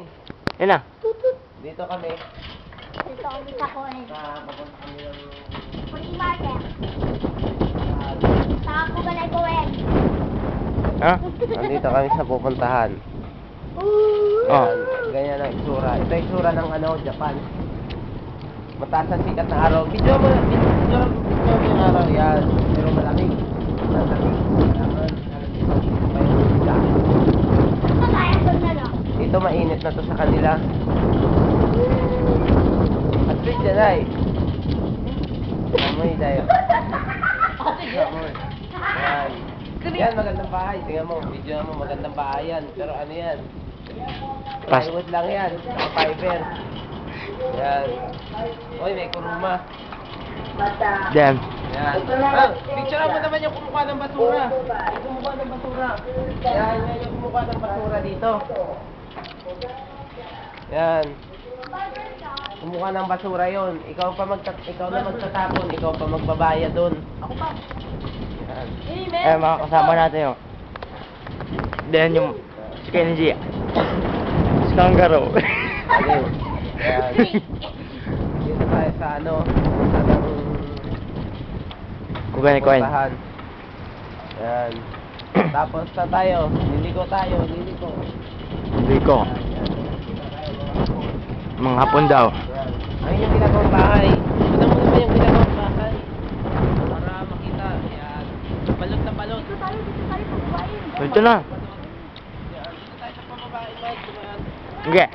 Nay. Yan na. Dito kami. Dito kami sa Coen. Papunta kami ng... Free market. Sa Kugalay Coen. Ha? Nandito kami sa pupuntahan. Oh. Yan, ganyan ang itsura. Ito yung itsura ng Japan. Mataas ang sikat na araw. Video mo yung araw. Yan. Pero malamig. Malamig. Ito tayo doon na lang. Dito mainit na to sa kanila. At least yan ay. Amoy tayo. Amoy. Yan. Yan, magandang bahay. Tingnan mo, video mo, magandang bahay yan. Pero ano yan? Plywood lang yan. Saka fiber. Yan. Uy, may kuruma. Damn. Yan. Ah, picture mo naman yung kumukuha ng basura. Yung kumukuha ng basura. Yan, yan yung kumukuha ng basura dito. Yan. Kumukuha ng basura yon. Ikaw na magtatapon, ikaw pa magbabayad doon. Ako pa. Yan. Eh, mga kasama natin yun. Then yung si Kenji. Si Kangaroo. Ayun. Yan. Dito tayo sa Kugan ni Coen. puntahan. Yan. Tapos na tayo. Liliko tayo. Liliko. Hindi ko. Mga hapon daw. Yan. Ayun yung ginagawang bahay. Tignan mo naman yung ginagawang bahay. Para makita. Yan. Balot na balot. Dito tayo pagbabain. Ito na. Yan. Dito tayo sa pambabae, Mike. Yan. Sige. Yan.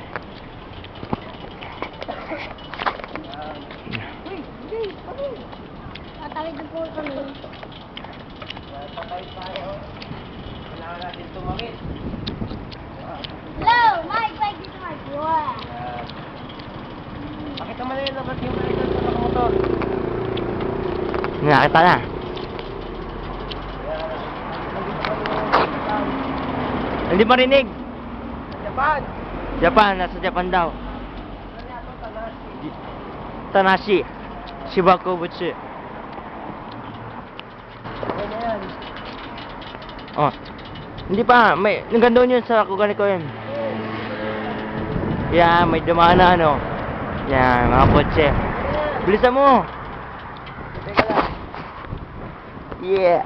Tatawid na po kami. Yan. Tatay tayo. Kailangan natin tumawid. Hello, Mike, dito Mike. Wow. Yan. Pakita mo na yun. Labas yung mga sa pakamotor. Nakita na. Yan. Hindi marinig. Japan. Japan, nasa Japan daw. Tanashi. Shibakubutsu. Yan na yan. Oh. Hindi pa, may naganda yun sa Kugan ni Coen. Yeah, may dumaan na ano. Yan, mga kotse. Bilisan mo. Teka lang. Yeah.